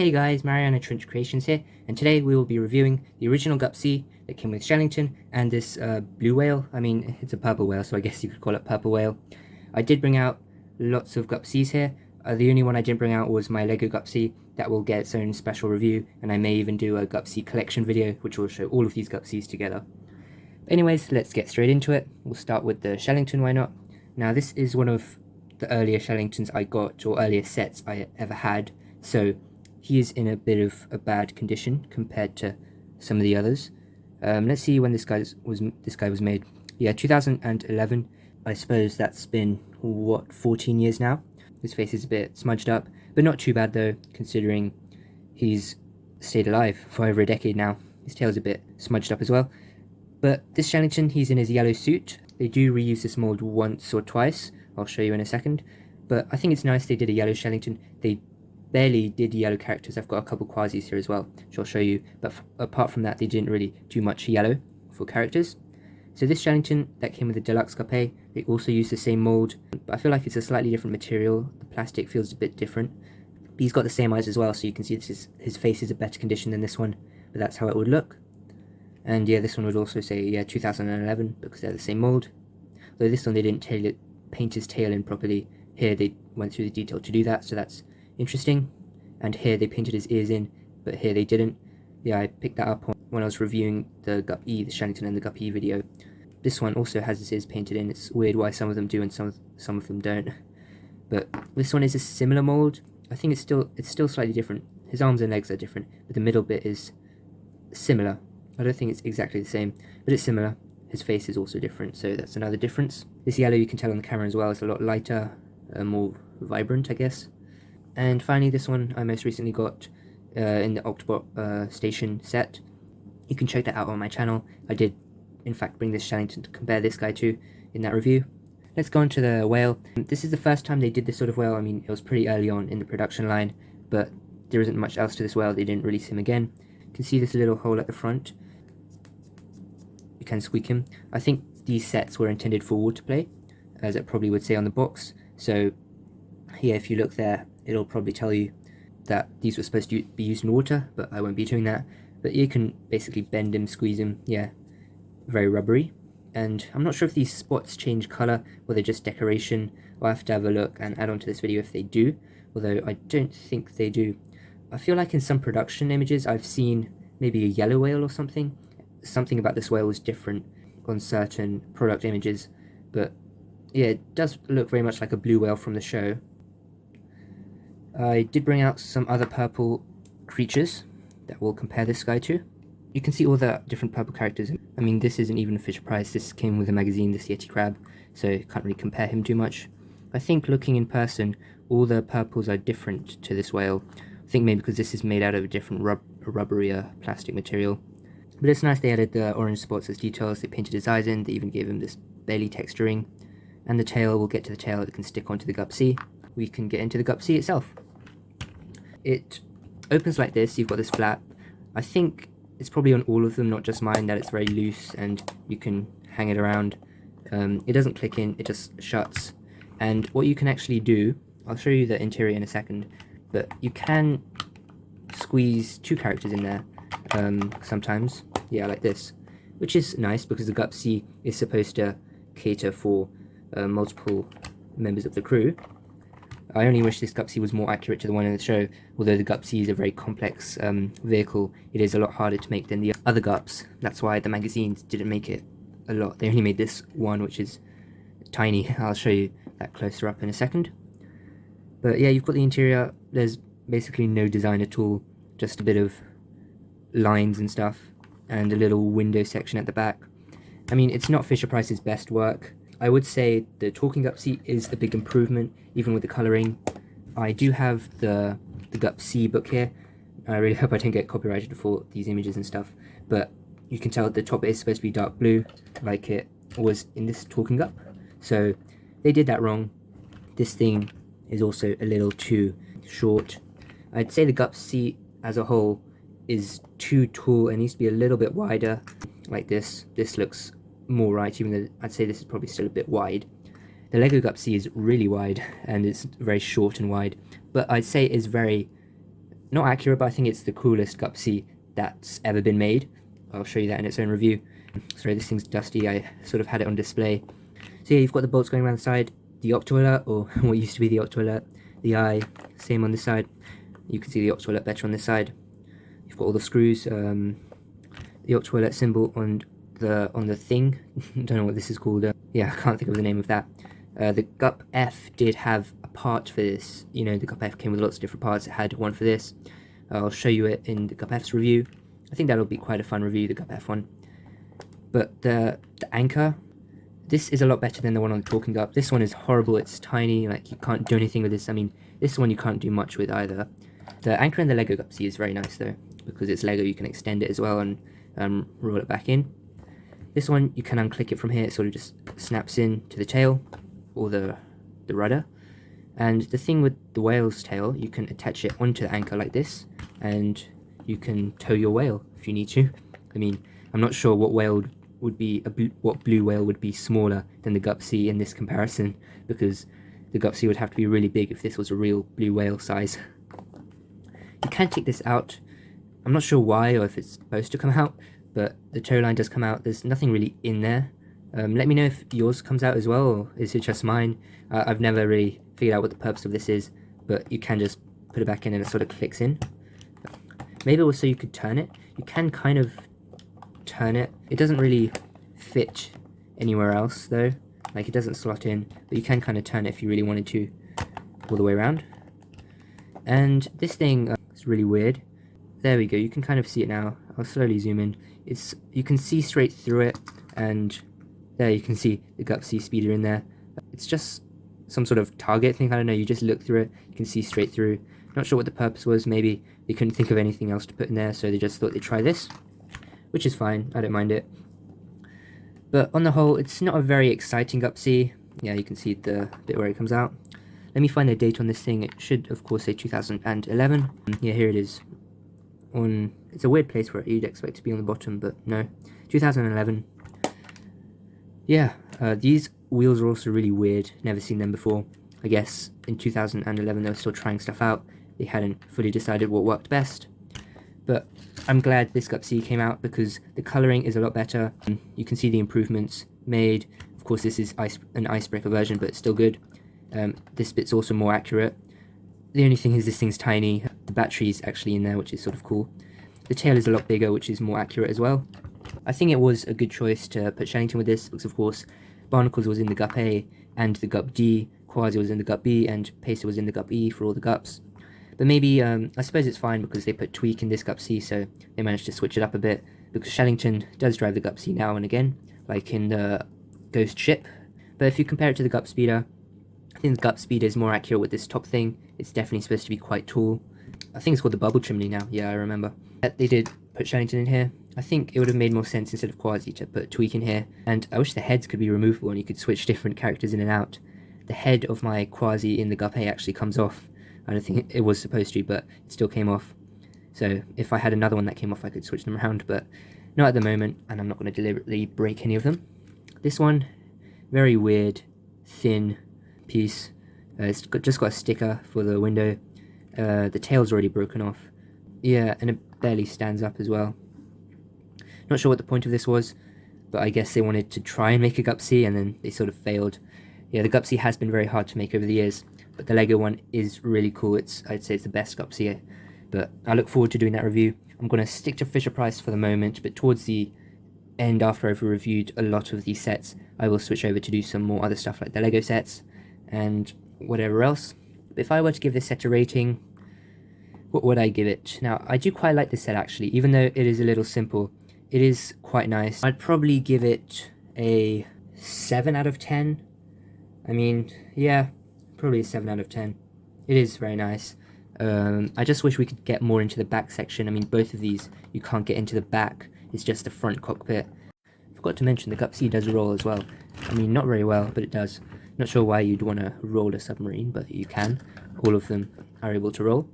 Hey guys, Mariana Trench Creations here, and today we will be reviewing the original Gup-C that came with Shellington and this blue whale. I mean, it's a purple whale, so I guess you could call it purple whale. I did bring out lots of Gup-Cs here. The only one I didn't bring out was my Lego Gup-C. That will get its own special review, and I may even do a Gup-C collection video, which will show all of these Gup-Cs together. Anyways, let's get straight into it. We'll start with the Shellington, why not? Now, this is one of the earlier Shellingtons I got, or earlier sets I ever had, so he is in a bit of a bad condition compared to some of the others. Let's see when this guy was made. Yeah, 2011. I suppose that's been, what, 14 years now? His face is a bit smudged up, but not too bad though, considering he's stayed alive for over a decade now. His tail's a bit smudged up as well. But this Shellington, he's in his yellow suit. They do reuse this mold once or twice. I'll show you in a second. But I think it's nice they did a yellow Shellington. They barely did yellow characters. I've got a couple quasis here as well, which I'll show you, but apart from that they didn't really do much yellow for characters. So this Shellington that came with the deluxe Gup-A, they also use the same mold, but I feel like it's a slightly different material. The plastic feels a bit different, but he's got the same eyes as well, so you can see his face is a better condition than this one, but that's how it would look. And yeah, this one would also say, yeah, 2011, because they're the same mold, though this one they didn't paint his tail in properly. Here they went through the detail to do that, so that's interesting. And here they painted his ears in, but here they didn't. Yeah, I picked that up when I was reviewing the Gup-E, the Shellington and the Gup-E video. This one also has his ears painted in. It's weird why some of them do and some of them don't. But this one is a similar mold. I think it's still slightly different. His arms and legs are different, but the middle bit is similar. I don't think it's exactly the same, but it's similar. His face is also different, so that's another difference. This yellow, you can tell on the camera as well, is a lot lighter, more vibrant, I guess. And finally, this one I most recently got in the Octobot station set. You can check that out on my channel. I did, in fact, bring this Shellington to compare this guy to in that review. Let's go on to the whale. This is the first time they did this sort of whale. I mean, it was pretty early on in the production line, but there isn't much else to this whale. They didn't release him again. You can see this little hole at the front. You can squeak him. I think these sets were intended for water play, as it probably would say on the box. So here, if you look there, it'll probably tell you that these were supposed to be used in water, but I won't be doing that. But you can basically bend him, squeeze him, yeah, very rubbery. And I'm not sure if these spots change colour, or they're just decoration. I'll have to have a look and add on to this video if they do, although I don't think they do. I feel like in some production images I've seen maybe a yellow whale or something. Something about this whale was different on certain product images, but yeah, it does look very much like a blue whale from the show. I did bring out some other purple creatures that we'll compare this guy to. You can see all the different purple characters. I mean, this isn't even a Fisher Price. This came with a magazine, this Yeti Crab, so you can't really compare him too much. I think looking in person, all the purples are different to this whale. I think maybe because this is made out of a different rubberier plastic material. But it's nice they added the orange spots as details. They painted his eyes in. They even gave him this belly texturing. And the tail, we'll get to the tail, it can stick onto the Gup-C. We can get into the Gup-C itself. It opens like this. You've got this flap. I think it's probably on all of them, not just mine, that it's very loose and you can hang it around. It doesn't click in, it just shuts. And what you can actually do, I'll show you the interior in a second, but you can squeeze two characters in there sometimes. Yeah, like this, which is nice because the Gup-C is supposed to cater for multiple members of the crew. I only wish this Gup-C was more accurate to the one in the show. Although the Gup-C is a very complex vehicle, it is a lot harder to make than the other Gups. That's why the magazines didn't make it a lot. They only made this one, which is tiny. I'll show you that closer up in a second. But yeah, you've got the interior. There's basically no design at all, just a bit of lines and stuff, and a little window section at the back. I mean, it's not Fisher Price's best work. I would say the Talking Gup-C is a big improvement, even with the colouring. I do have the Gup-C book here. I really hope I don't get copyrighted for these images and stuff, but you can tell at the top it is supposed to be dark blue, like it was in this Talking Gup. So they did that wrong. This thing is also a little too short. I'd say the Gup-C as a whole is too tall and needs to be a little bit wider, like this. This looks more right, even though I'd say this is probably still a bit wide. The Lego Gup-C is really wide and it's very short and wide, but I'd say it is very not accurate, but I think it's the coolest Gup-C that's ever been made. I'll show you that in its own review. Sorry, this thing's dusty, I sort of had it on display. So yeah, you've got the bolts going around the side, the octo alert, or what used to be the octo alert, the eye, same on this side. You can see the octo alert better on this side. You've got all the screws, the octo alert symbol on the thing. Don't know what this is called. Yeah, I can't think of the name of that. The Gup-F did have a part for this. You know, the Gup-F came with lots of different parts. It had one for this. I'll show you it in the Gup-F's review. I think that'll be quite a fun review, the Gup-F one. But the anchor, this is a lot better than the one on the Talking Gup. This one is horrible. It's tiny. Like, you can't do anything with this. I mean, this one you can't do much with either. The anchor in the Lego Gup-C is very nice though, because it's Lego. You can extend it as well and roll it back in. This one, you can unclick it from here. It sort of just snaps in to the tail, or the rudder. And the thing with the whale's tail, you can attach it onto the anchor like this, and you can tow your whale if you need to. I mean, I'm not sure what whale would be, what blue whale would be smaller than the Gup-C in this comparison, because the Gup-C would have to be really big if this was a real blue whale size. You can take this out. I'm not sure why, or if it's supposed to come out, but the tow line does come out. There's nothing really in there. Let me know if yours comes out as well, or is it just mine? I've never really figured out what the purpose of this is, but you can just put it back in and it sort of clicks in. Maybe also you could turn it. You can kind of turn it. It doesn't really fit anywhere else though. Like, it doesn't slot in, but you can kind of turn it if you really wanted to, all the way around. And this thing is really weird. There we go, you can kind of see it now. I'll slowly zoom in. You can see straight through it, and there you can see the Gup-C speeder in there. It's just some sort of target thing, I don't know, you just look through it, you can see straight through. Not sure what the purpose was. Maybe they couldn't think of anything else to put in there, so they just thought they'd try this, which is fine, I don't mind it. But on the whole, it's not a very exciting Gup-C. Yeah, you can see the bit where it comes out. Let me find the date on this thing. It should, of course, say 2011. Yeah, here it is. It's a weird place where you'd expect to be on the bottom, but no. 2011. Yeah, these wheels are also really weird. Never seen them before. I guess in 2011 they were still trying stuff out. They hadn't fully decided what worked best. But I'm glad this Gup-C came out because the colouring is a lot better. You can see the improvements made. Of course, this is an icebreaker version, but it's still good. This bit's also more accurate. The only thing is this thing's tiny. The battery's actually in there, which is sort of cool. The tail is a lot bigger, which is more accurate as well. I think it was a good choice to put Shellington with this, because of course Barnacles was in the Gup-A and the Gup-D, Quasi was in the Gup-B, and Pacer was in the Gup-E for all the Gups. But maybe, I suppose it's fine because they put Tweak in this Gup-C, so they managed to switch it up a bit, because Shellington does drive the Gup-C now and again, like in the Ghost ship. But if you compare it to the Gup-Speeder, I think the Gup-Speeder is more accurate with this top thing. It's definitely supposed to be quite tall. I think it's called the Bubble Chimney now, yeah, I remember. They did put Shellington in here. I think it would have made more sense instead of Quasi to put Tweak in here. And I wish the heads could be removable and you could switch different characters in and out. The head of my Quasi in the Gup-A actually comes off. I don't think it was supposed to, but it still came off. So if I had another one that came off, I could switch them around, but not at the moment, and I'm not going to deliberately break any of them. This one, very weird, thin piece. It's just got a sticker for the window. The tail's already broken off. Yeah, and it barely stands up as well. Not sure what the point of this was, but I guess they wanted to try and make a Gup-C, and then they sort of failed. Yeah, the Gup-C has been very hard to make over the years, but the Lego one is really cool. I'd say it's the best Gup-C, but I look forward to doing that review. I'm going to stick to Fisher-Price for the moment, but towards the end, after I've reviewed a lot of these sets, I will switch over to do some more other stuff like the Lego sets and whatever else. But if I were to give this set a rating, what would I give it? Now, I do quite like this set actually, even though it is a little simple. It is quite nice. I'd probably give it a 7 out of 10. I mean, yeah, probably a 7 out of 10. It is very nice. I just wish we could get more into the back section. I mean, both of these, you can't get into the back. It's just the front cockpit. Forgot to mention the Gup-C does roll as well. I mean, not very well, but it does. Not sure why you'd want to roll a submarine, but you can. All of them are able to roll.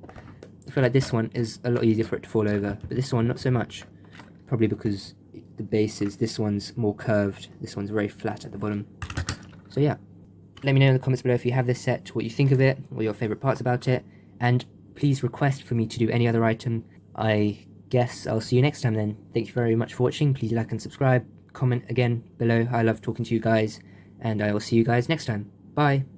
I feel like this one is a lot easier for it to fall over, but this one not so much. Probably because the base is, this one's more curved, this one's very flat at the bottom. So yeah, let me know in the comments below if you have this set, what you think of it, what your favourite parts about it, and please request for me to do any other item. I guess I'll see you next time then. Thank you very much for watching. Please like and subscribe. Comment again below. I love talking to you guys, and I will see you guys next time. Bye.